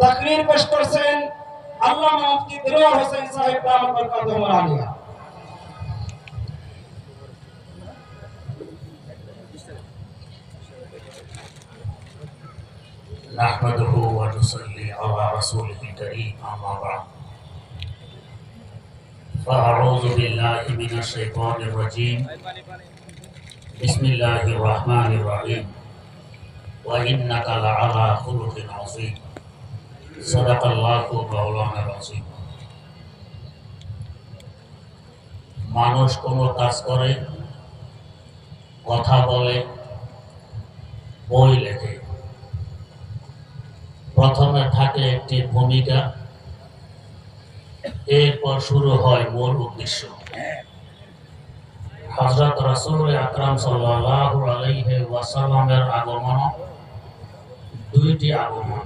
তাকরীর পেশ করছেন আল্লামা মুফতি দিলওয়ার হোসেন সাহেব দামাত বরকাতুহুল আলিয়া। نحمده ونصلي على رسوله الكريم أما بعد فأعوذ بالله من الشيطان الرجيم بسم الله الرحمن الرحيم وإنك لعلى خلق عظيم صدق الله مولانا العظيم। মানুষ কোনো কাজ করে, কথা বলে, বই লেখে, প্রথমে থাকে একটি ভূমিকা, এরপর শুরু হয় মূল উদ্দেশ্য। হযরত রাসূল আকরাম সাল্লাল্লাহু আলাইহি ওয়াসাল্লামের আগমন দুইটি আগমন।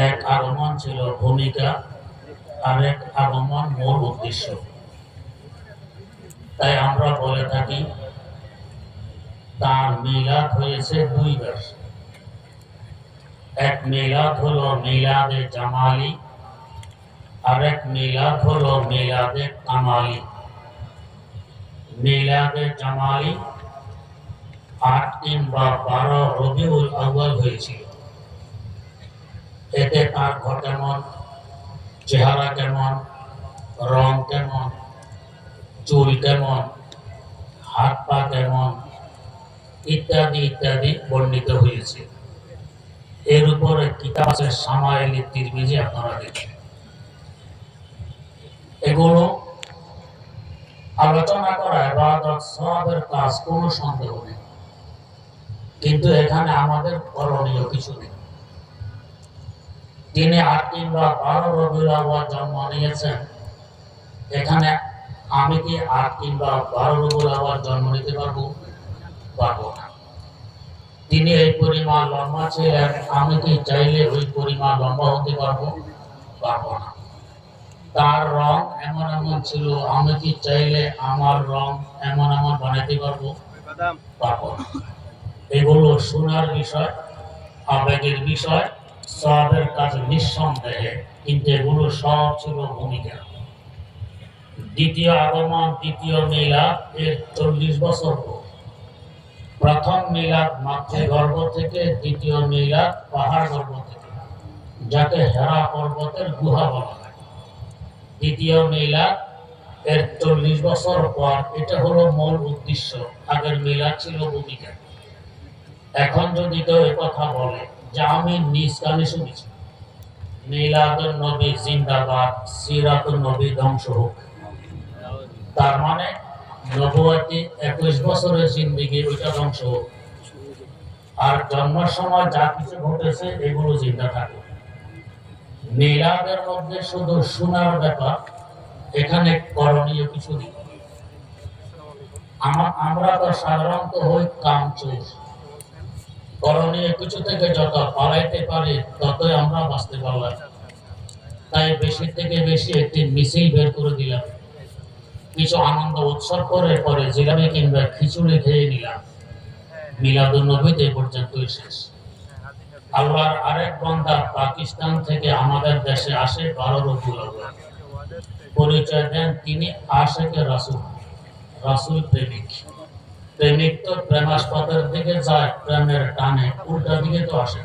এক আগমন ছিল ভূমিকা, আর এক আগমন মূল উদ্দেশ্য। তাই আমরা বলে থাকি তার মিলাদ হয়েছে দুইবার। এক মিলাদ হলো মিলাদে জামালি, আর এক মিলাদ হলো মিলাদে কামালি। মিলাদে জামালি ৮ কিংবা ১২ রবিউল আউয়াল হয়েছিল। এতে তার ঘর কেমন, চেহারা কেমন, রং কেমন, চুল কেমন, হাত পা কেমন ইত্যাদি ইত্যাদি বর্ণিত হয়েছে। এর উপরে কিতাব আছে শামায়েলি তিরমিজি, আপনারা দেখেন। এগুলো আলোচনা করা ইবাদত সওয়াবের কাজ, কোনো সন্দেহ নেই, কিন্তু এখানে আমাদের করণীয় কিছু নেই। তিনি ৮ কিংবা ১২ রবিউল আউয়াল জন্ম নিয়েছেন, এখানে আমি কি ৮ কিংবা ১২ রবিউল আউয়াল জন্ম নিতে পারবো? পারবো না। তিনি এই পরিমাণ লম্বা ছিলেন, আমি কি চাইলে ওই পরিমাণ লম্বা হতে পারবো? পারবো না। তার রং এমন এমন ছিল, আমি কি চাইলে আমার রং এমন এমন বানাতে পারবো? পারবো না। এগুলো শোনার বিষয়, আবেগের বিষয়, সওয়াবের কাজ নিঃসন্দেহে, কিন্তু এগুলো সব ছিল ভূমিকা। দ্বিতীয় আগমন, দ্বিতীয় মিলাদ এর ৪০ বছর পর। প্রথম মিলাদ মাতৃগর্ভ থেকে, দ্বিতীয় মিলাদ পাহাড় গর্ভ থেকে, যাকে হেরা পর্বতের গুহা বলা হয়। দ্বিতীয় মিলাদ এর ৪০ বছর পর। এটা হলো মূল উদ্দেশ্য, আগের মিলাদ ছিল ভূমিকা। এখন যদি কেউ কথা বলে যে আমি নিজ কানে শুনেছি মিলাদুন নবী জিন্দাবাদ, সিরাতুন নবী ধ্বংস হোক, তার মানে নবুয়তি ২১ বছরের জিন্দেগি ওইটা ধ্বংস হোক, আর জন্মের সময় যা কিছু ঘটেছে এগুলো জিন্দা থাকে। মিলাদের মধ্যে শুধু শোনার ব্যাপার, এখানে করণীয় কিছু নেই। আমরা তো সাধারণত হই কামচোর, করণীয় কিছু থেকে যত পালাইতে পারি ততই আমরা বাঁচতে পারলাম। তাই বেশি থেকে বেশি একটি মিছিল বের করে দিলাম, কিছু আনন্দ উৎসব করে পরে জিলাপি কিংবা খিচুড়ি খেয়ে নিলাম। মিলাদুন নবীতে পর্যন্তই শেষ। আল্লাহর আরেক বান্দা পাকিস্তান থেকে আমাদের দেশে আসে ১২ রবিউল আউয়াল। পরিচয় দেন তিনি আশিকে রাসূল, রাসূল প্রেমিক। প্রেমিক তো প্রেমাস্পদের দিকে যায়, প্রেমের টানে উল্টা দিকে তো আসে।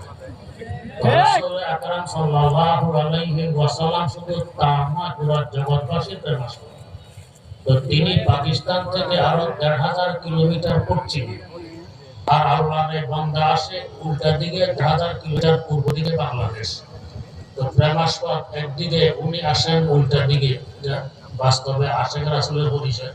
রাসূল আকরাম সাল্লাল্লাহু আলাইহি ওয়াসাল্লাম শুধু তার না, পুরো জগৎবাসীর প্রেমাস্পদ। তো তিনি পাকিস্তান থেকে আরো ১,৫০০ কিলোমিটার পশ্চিম, আর আল্লাহর বান্দা আসে উল্টা দিকে ১,০০০ কিলোমিটার পূর্ব দিকে বাংলাদেশ। তো প্রেমাস্পদ একদিকে, উনি আসেন উল্টা দিকে। বাস্তবে আশিক রাসূলের পরিচয়।